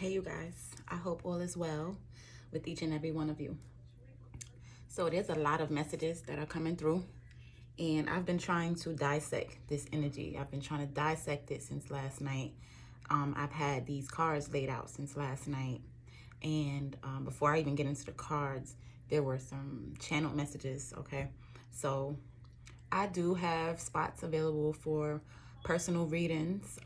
Hey, you guys. I hope all is well with each and every one of you. So, there's a lot of messages that are coming through, and I've been trying to dissect this energy. I've been trying to dissect it since last night. I've had these cards laid out since last night, and before I even get into the cards, there were some channeled messages. Okay, so I do have spots available for personal readings.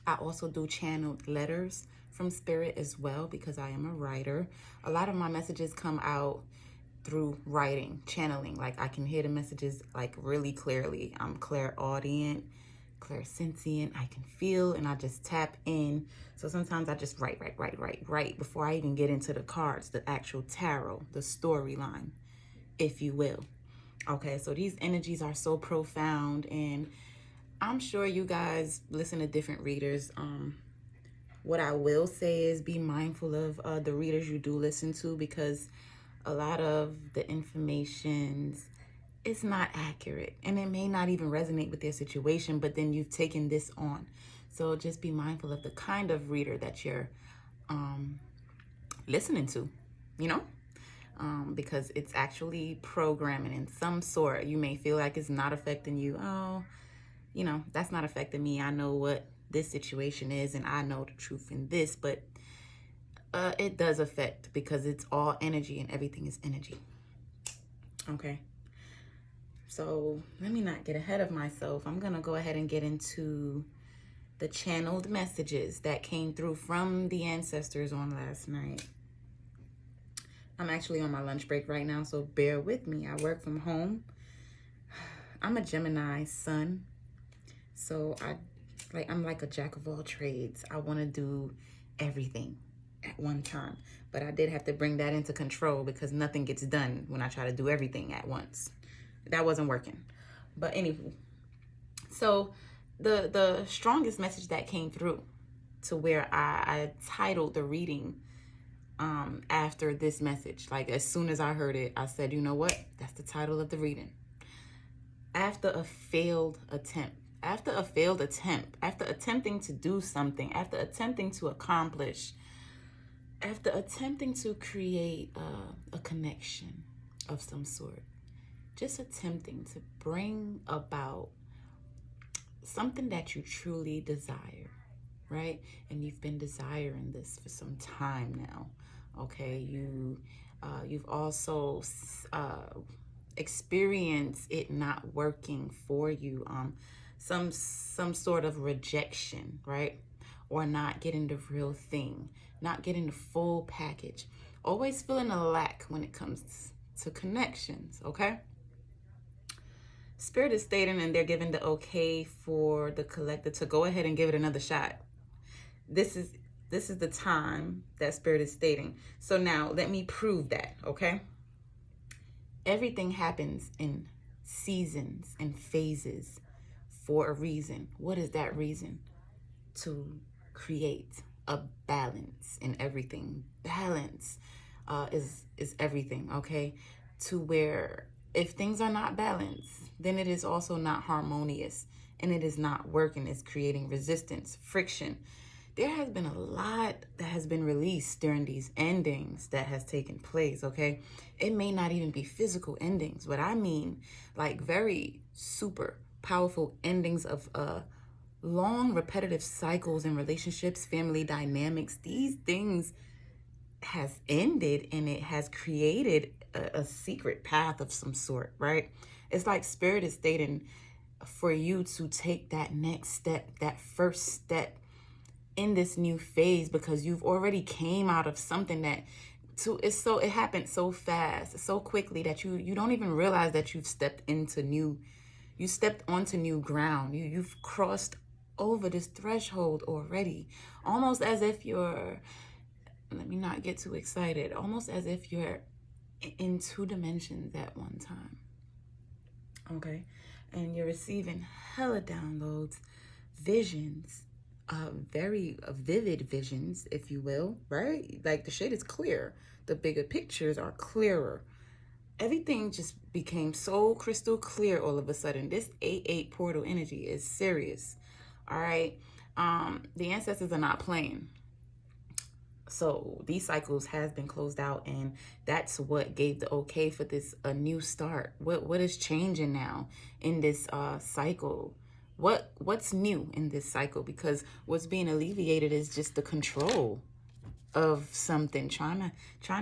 I also do channeled letters from spirit as well because I am a writer. A lot of my messages come out through writing, channeling. Like I can hear the messages like really clearly. I'm clairaudient, clairsentient. I can feel and I just tap in. So sometimes I just write before I even get into the cards, the actual tarot, the storyline, if you will. Okay, so these energies are so profound, and I'm sure you guys listen to different readers. What I will say is be mindful of the readers you do listen to, because a lot of the information is not accurate and it may not even resonate with their situation, but then you've taken this on. So just be mindful of the kind of reader that you're listening to, you know? Because it's actually programming in some sort. You may feel like it's not affecting you. Oh, that's not affecting me. I know what this situation is and I know the truth in this, but it does affect because it's all energy and everything is energy. Okay. So let me not get ahead of myself. I'm going to go ahead and get into the channeled messages that came through from the ancestors on last night. I'm actually on my lunch break right now, so bear with me. I work from home. I'm a Gemini sun. So I'm like a jack of all trades. I want to do everything at one time. But I did have to bring that into control because nothing gets done when I try to do everything at once. That wasn't working. But anywho, so the strongest message that came through to where I titled the reading after this message, like as soon as I heard it, I said, you know what? That's the title of the reading. After a failed attempt, after attempting to do something, after attempting to accomplish, after attempting to create a connection of some sort, just attempting to bring about something that you truly desire, right? And you've been desiring this for some time now, okay? You've also experienced it not working for you, some sort of rejection, right? Or not getting the real thing, not getting the full package, always feeling a lack when it comes to connections, okay? Spirit is stating and they're giving the okay for the collective to go ahead and give it another shot. This is the time that Spirit is stating. So now let me prove that, okay? Everything happens in seasons and phases for a reason. What is that reason? To create a balance in everything. Balance is everything, okay? To where if things are not balanced, then it is also not harmonious and it is not working. It's creating resistance, friction. There has been a lot that has been released during these endings that has taken place, okay? It may not even be physical endings, but I mean like very super powerful endings of long repetitive cycles in relationships, family dynamics. These things has ended and it has created a secret path of some sort, right? It's like Spirit is stating for you to take that next step, that first step in this new phase, because you've already came out of something that it happened so fast, so quickly that you don't even realize that you stepped onto new ground. You've crossed over this threshold already, almost as if you're, let me not get too excited, almost as if you're in two dimensions at one time, okay? And you're receiving hella downloads, visions, very vivid visions, if you will, right? Like the shade is clear. The bigger pictures are clearer. Everything just became so crystal clear all of a sudden. This 8-8 portal energy is serious, all right? The ancestors are not playing. So these cycles has been closed out, and that's what gave the okay for this a new start. What is changing now in this cycle? What's new in this cycle? Because what's being alleviated is just the control of something, trying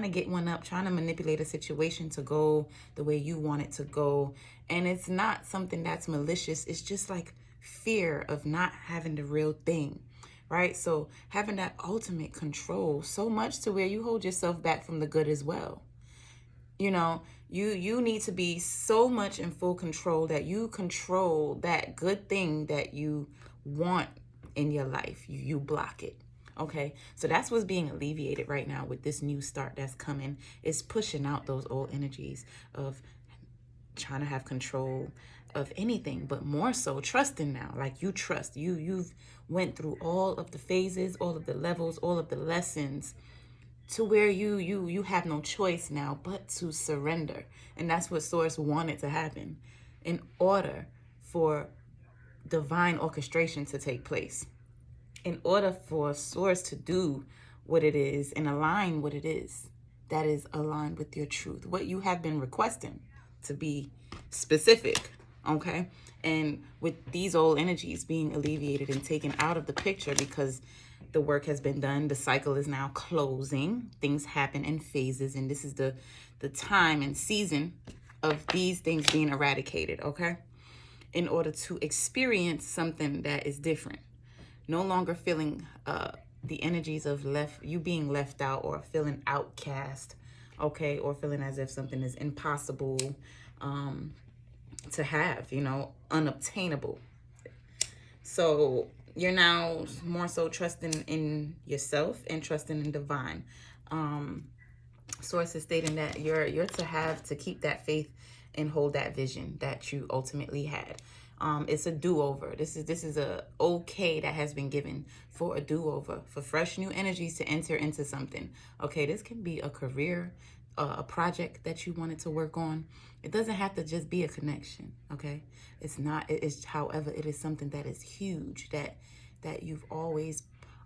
to get one up, trying to manipulate a situation to go the way you want it to go. And it's not something that's malicious. It's just like fear of not having the real thing, right? So having that ultimate control, so much to where you hold yourself back from the good as well. You know, you need to be so much in full control that you control that good thing that you want in your life. You block it. Okay, so that's what's being alleviated right now with this new start that's coming. It's pushing out those old energies of trying to have control of anything, but more so trusting now. Like you trust, you've went through all of the phases, all of the levels, all of the lessons, to where you have no choice now but to surrender. And that's what Source wanted to happen in order for divine orchestration to take place. In order for Source to do what it is and align what it is that is aligned with your truth, what you have been requesting, to be specific, okay? And with these old energies being alleviated and taken out of the picture because the work has been done, the cycle is now closing. Things happen in phases, and this is the time and season of these things being eradicated, okay? In order to experience something that is different. No longer feeling the energies of you being left out, or feeling outcast, okay, or feeling as if something is impossible to have, unobtainable. So you're now more so trusting in yourself and trusting in divine. Source is stating that you're to have to keep that faith and hold that vision that you ultimately had. It's a do-over. This is a okay that has been given for a do-over, for fresh new energies to enter into something. Okay, this can be a career, a project that you wanted to work on. It doesn't have to just be a connection. Okay, it's not. It's however, it is something that is huge that you've always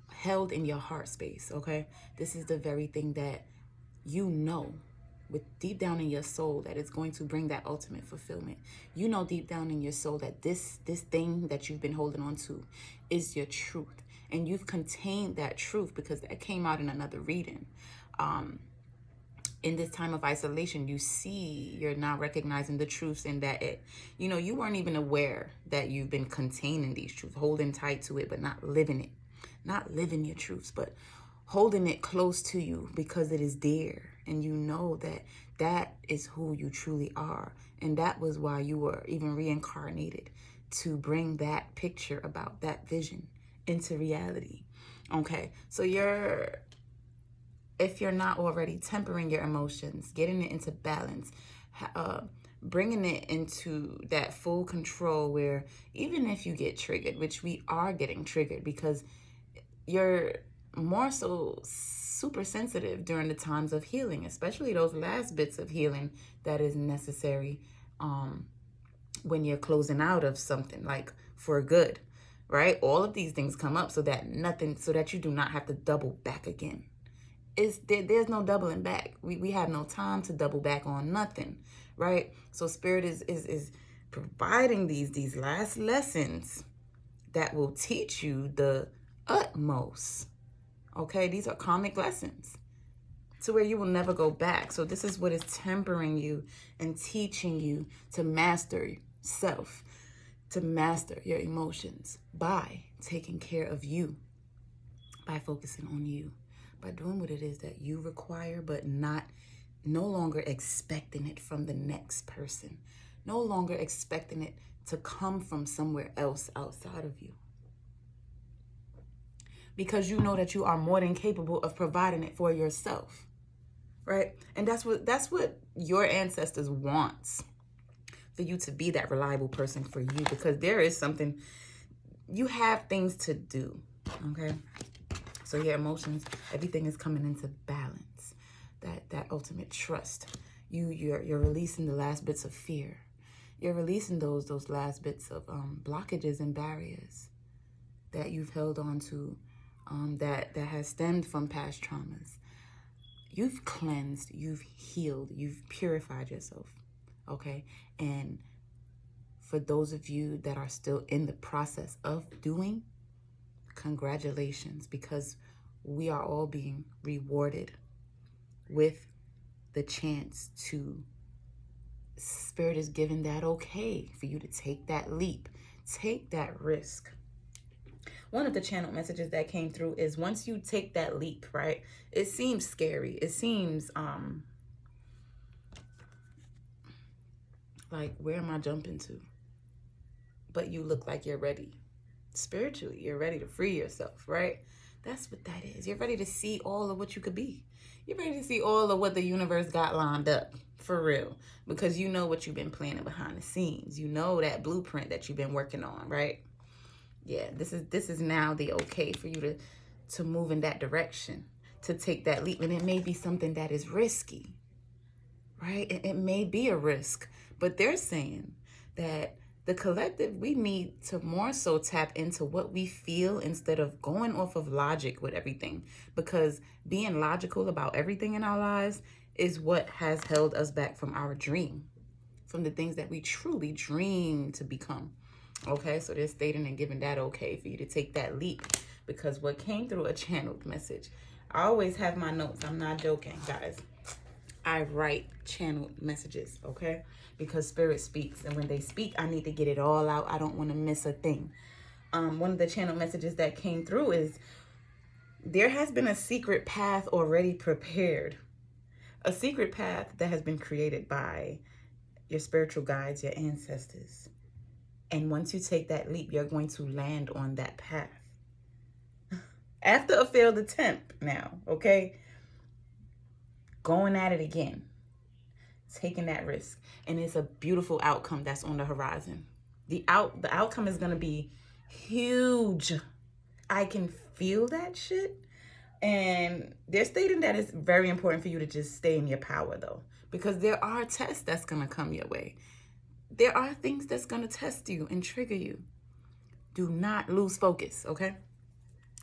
held in your heart space. Okay, this is the very thing that with deep down in your soul that it's going to bring that ultimate fulfillment. Deep down in your soul that this thing that you've been holding on to is your truth, and you've contained that truth because that came out in another reading. In this time of isolation, you're now recognizing the truths, and that you weren't even aware that you've been containing these truths, holding tight to it, but not living it, not living your truths, but holding it close to you because it is dear. And that is who you truly are. And that was why you were even reincarnated, to bring that picture about that vision into reality. Okay, so if you're not already tempering your emotions, getting it into balance, bringing it into that full control where even if you get triggered, which we are getting triggered because you're more so super sensitive during the times of healing, especially those last bits of healing that is necessary when you're closing out of something, like for good, right? All of these things come up so that you do not have to double back again. There's no doubling back. We have no time to double back on nothing, right? So Spirit is providing these last lessons that will teach you the utmost. Okay, these are karmic lessons to where you will never go back. So this is what is tempering you and teaching you to master self, to master your emotions by taking care of you, by focusing on you, by doing what it is that you require, but no longer expecting it from the next person, no longer expecting it to come from somewhere else outside of you. Because you know that you are more than capable of providing it for yourself, right? And that's what your ancestors want, for you to be that reliable person for you, because there is something, you have things to do, okay? So your emotions, everything is coming into balance, that ultimate trust. You're releasing the last bits of fear. You're releasing those last bits of blockages and barriers that you've held on to that has stemmed from past traumas. You've cleansed, you've healed, you've purified yourself, okay? And for those of you that are still in the process of doing, congratulations, because we are all being rewarded with the chance to, Spirit is giving that okay for you to take that leap, take that risk. One of the channel messages that came through is once you take that leap, right? It seems scary. It seems like, where am I jumping to? But you look like you're ready. Spiritually, you're ready to free yourself, right? That's what that is. You're ready to see all of what you could be. You're ready to see all of what the universe got lined up, for real. Because you know what you've been planning behind the scenes. You know that blueprint that you've been working on, right? Yeah, this is now the okay for you to move in that direction, to take that leap. And it may be something that is risky, right? It may be a risk, but they're saying that the collective, we need to more so tap into what we feel instead of going off of logic with everything, because being logical about everything in our lives is what has held us back from our dream, from the things that we truly dream to become. Okay, so they're stating and giving that okay for you to take that leap, because what came through a channeled message, I always have my notes. I'm not joking, guys. I write channeled messages, okay? Because Spirit speaks, and when they speak, I need to get it all out. I don't want to miss a thing. One of the channel messages that came through is there has been a secret path already prepared, a secret path that has been created by your spiritual guides, your ancestors. And once you take that leap, you're going to land on that path. After a failed attempt now, okay? Going at it again. Taking that risk. And it's a beautiful outcome that's on the horizon. The outcome is going to be huge. I can feel that shit. And they're stating that it's very important for you to just stay in your power, though. Because there are tests that's going to come your way. There are things that's going to test you and trigger you. Do not lose focus, okay?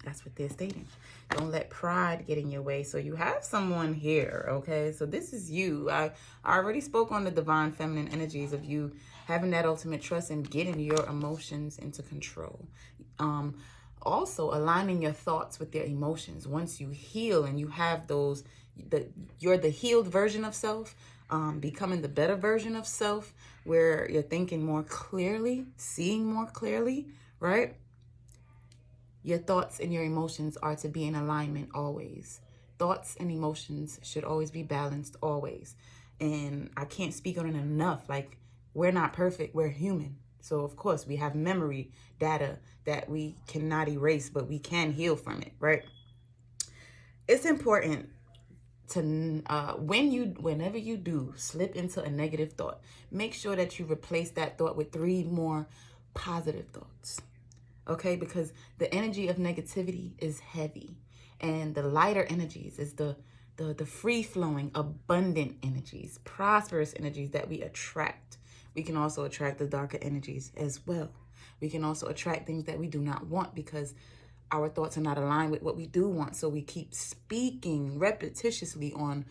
That's what they're stating. Don't let pride get in your way. So you have someone here, okay? So this is you. I already spoke on the divine feminine energies of you having that ultimate trust and getting your emotions into control. Also aligning your thoughts with your emotions. Once you heal and you have those, you're the healed version of self, becoming the better version of self, where you're thinking more clearly, seeing more clearly, right? Your thoughts and your emotions are to be in alignment always. Thoughts and emotions should always be balanced always. And I can't speak on it enough. Like, we're not perfect, we're human. So of course we have memory data that we cannot erase, but we can heal from it, right? It's important to whenever you do slip into a negative thought, make sure that you replace that thought with 3 more positive thoughts. Okay, because the energy of negativity is heavy, and the lighter energies is the free-flowing, abundant energies, prosperous energies that we attract. We can also attract the darker energies as well. We can also attract things that we do not want because our thoughts are not aligned with what we do want. So we keep speaking repetitiously on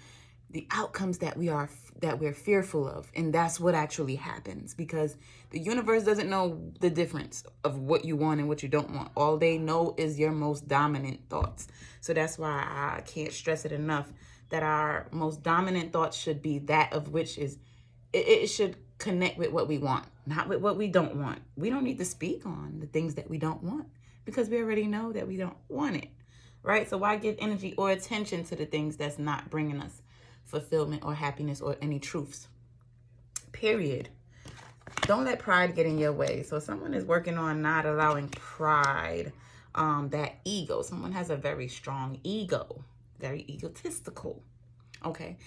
the outcomes that we're fearful of, and that's what actually happens, because the universe doesn't know the difference of what you want and what you don't want. All they know is your most dominant thoughts. So that's why I can't stress it enough that our most dominant thoughts should be that of which is it should connect with what we want, not with what we don't want. We don't need to speak on the things that we don't want because we already know that we don't want it, right? So why give energy or attention to the things that's not bringing us fulfillment or happiness or any truths? Period. Don't let pride get in your way. So someone is working on not allowing pride, that ego. Someone has a very strong ego, very egotistical. Okay.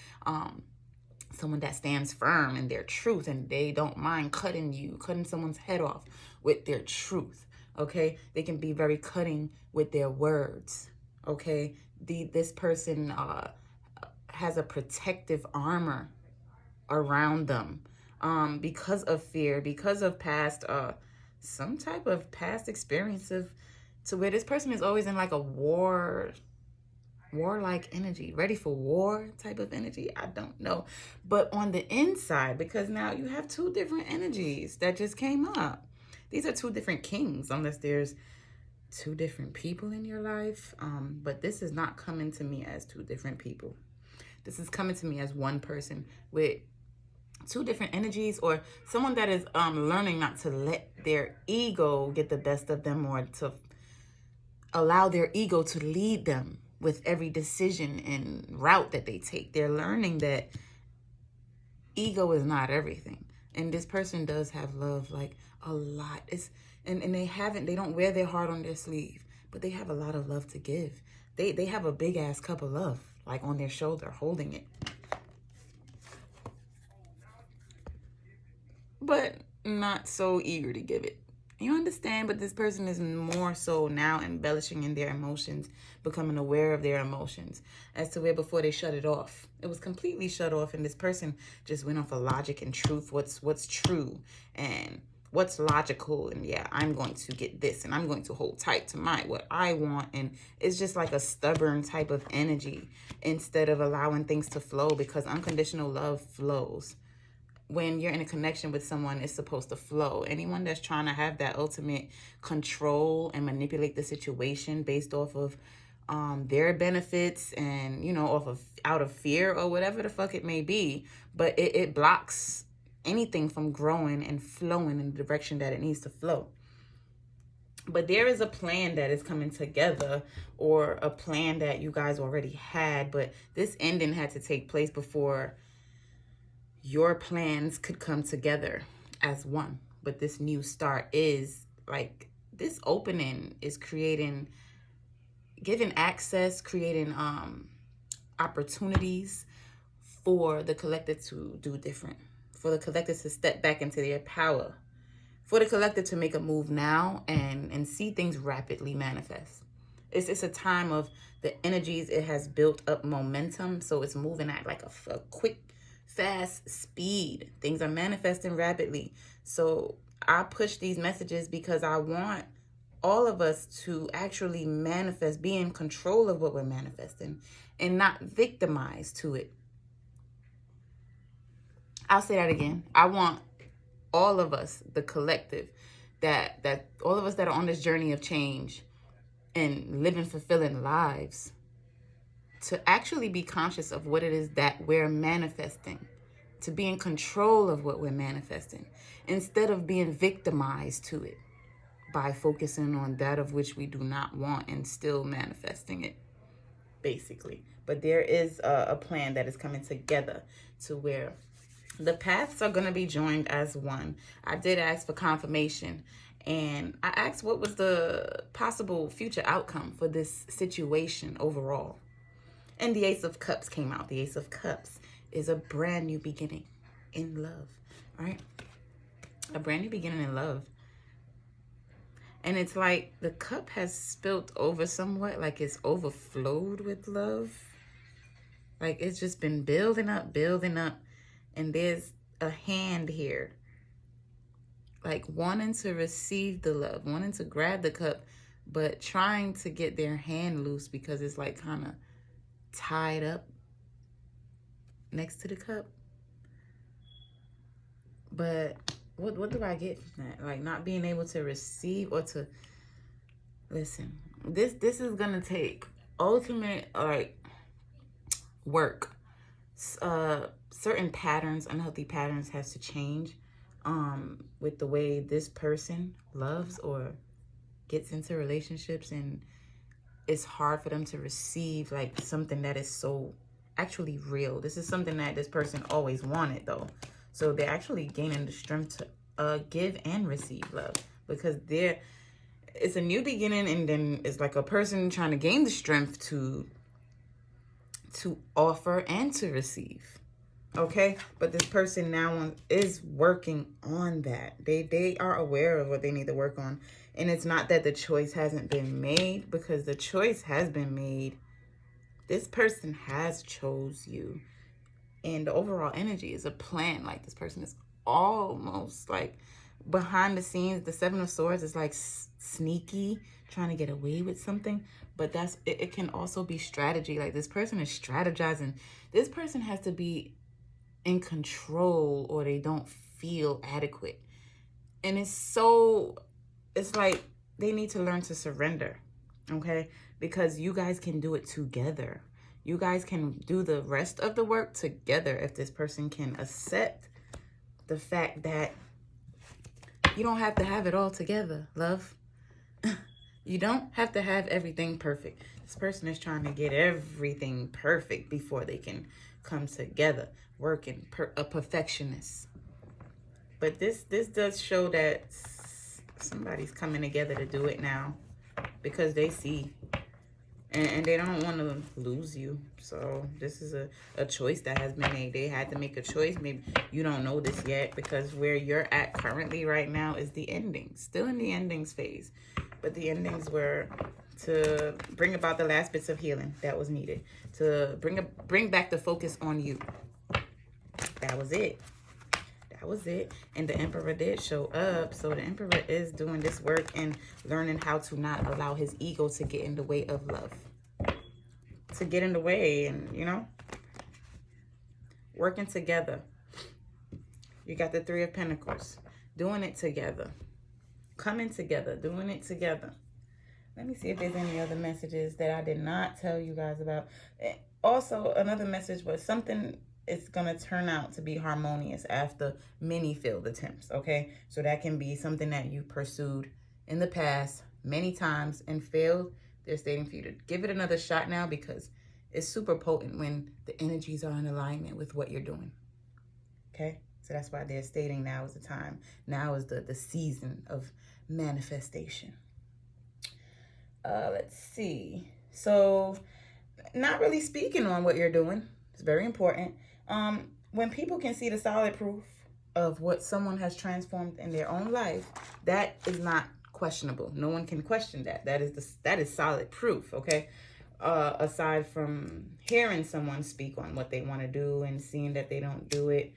Someone that stands firm in their truth and they don't mind cutting someone's head off with their truth. Okay. They can be very cutting with their words. Okay. This person, has a protective armor around them, because of fear, because of past, some type of past experience of to where this person is always in like a warlike energy, ready for war type of energy. I don't know. But on the inside, because now you have two different energies that just came up. These are two different kings, unless there's two different people in your life. But this is not coming to me as two different people. This is coming to me as one person with two different energies, or someone that is learning not to let their ego get the best of them, or to allow their ego to lead them with every decision and route that they take. They're learning that ego is not everything. And this person does have love, like a lot. And they don't wear their heart on their sleeve, but they have a lot of love to give. They have a big ass cup of love, like on their shoulder, holding it. But not so eager to give it. You understand? But this person is more so now embellishing in their emotions, becoming aware of their emotions, as to where before they shut it off. It was completely shut off, and this person just went off of logic and truth, what's true and what's logical. And yeah, I'm going to get this, and I'm going to hold tight to what I want. And it's just like a stubborn type of energy, instead of allowing things to flow, because unconditional love flows. When you're in a connection with someone, it's supposed to flow. Anyone that's trying to have that ultimate control and manipulate the situation based off of their benefits, and off of out of fear or whatever the fuck it may be, but it blocks anything from growing and flowing in the direction that it needs to flow. But there is a plan that is coming together, or a plan that you guys already had, but this ending had to take place before your plans could come together as one. But this new start is like, this opening is giving access, creating opportunities for the collective to do different, for the collective to step back into their power, for the collective to make a move now and see things rapidly manifest. It's a time of the energies. It has built up momentum, so it's moving at like a quick, fast speed. Things are manifesting rapidly. So I push these messages because I want all of us to actually manifest, be in control of what we're manifesting, and not victimized to it. I'll say that again. I want all of us, the collective, that all of us that are on this journey of change and living fulfilling lives, to actually be conscious of what it is that we're manifesting, to be in control of what we're manifesting, instead of being victimized to it by focusing on that of which we do not want and still manifesting it, basically. But there is a plan that is coming together to where the paths are going to be joined as one. I did ask for confirmation, and I asked what was the possible future outcome for this situation overall. And the Ace of Cups came out. The Ace of Cups is a brand new beginning in love, right? A brand new beginning in love. And it's like the cup has spilt over somewhat, like it's overflowed with love. Like it's just been building up. And there's a hand here, like wanting to receive the love, wanting to grab the cup, but trying to get their hand loose because it's like kind of tied up next to the cup. But what do I get from that? Like not being able to receive or to listen. This is gonna take ultimate work. Certain patterns, unhealthy patterns, has to change with the way this person loves or gets into relationships, and it's hard for them to receive like something that is so actually real. This is something that this person always wanted though, so they're actually gaining the strength to give and receive love, because it's a new beginning, and then it's like a person trying to gain the strength to offer and to receive. Okay, but this person now is working on that. They are aware of what they need to work on, and it's not that the choice hasn't been made, because the choice has been made. This person has chose you, and the overall energy is a plan. Like this person is almost like behind the scenes. The Seven of Swords is like sneaky, trying to get away with something, but it can also be strategy. Like, this person is strategizing. This person has to be in control or they don't feel adequate. And it's like they need to learn to surrender, okay? Because you guys can do it together. You guys can do the rest of the work together if this person can accept the fact that you don't have to have it all together, love. You don't have to have everything perfect. This person is trying to get everything perfect before they can come together, working a perfectionist. But this does show that somebody's coming together to do it now because they see and they don't want to lose you. So this is a choice that has been made. They had to make a choice. Maybe you don't know this yet because where you're at currently right now is the ending. Still in the endings phase. But the endings were to bring about the last bits of healing that was needed. To bring back the focus on you. That was it. That was it. And the Emperor did show up. So the Emperor is doing this work and learning how to not allow his ego to get in the way of love. To get in the way and, you know, working together. You got the Three of Pentacles. Doing it together. Coming together. Doing it together. Let me see if there's any other messages that I did not tell you guys about. Also, another message was something is going to turn out to be harmonious after many failed attempts, okay? So that can be something that you pursued in the past many times and failed. They're stating for you to give it another shot now because it's super potent when the energies are in alignment with what you're doing, okay? So that's why they're stating now is the time. Now is the season of manifestation. Let's see. So not really speaking on what you're doing. It's very important. When people can see the solid proof of what someone has transformed in their own life, that is not questionable. No one can question that. That is solid proof, okay? Aside from hearing someone speak on what they want to do and seeing that they don't do it,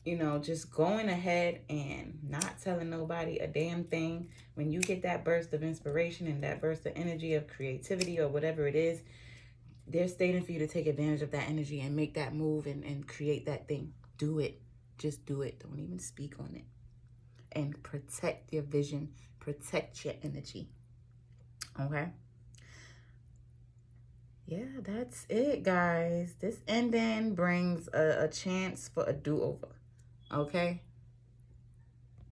you know, just going ahead and not telling nobody a damn thing. When you get that burst of inspiration and that burst of energy of creativity or whatever it is, they're stating for you to take advantage of that energy and make that move and create that thing. Do it. Just do it. Don't even speak on it. And protect your vision. Protect your energy. Okay? Yeah, that's it, guys. This ending brings a chance for a do-over. Okay?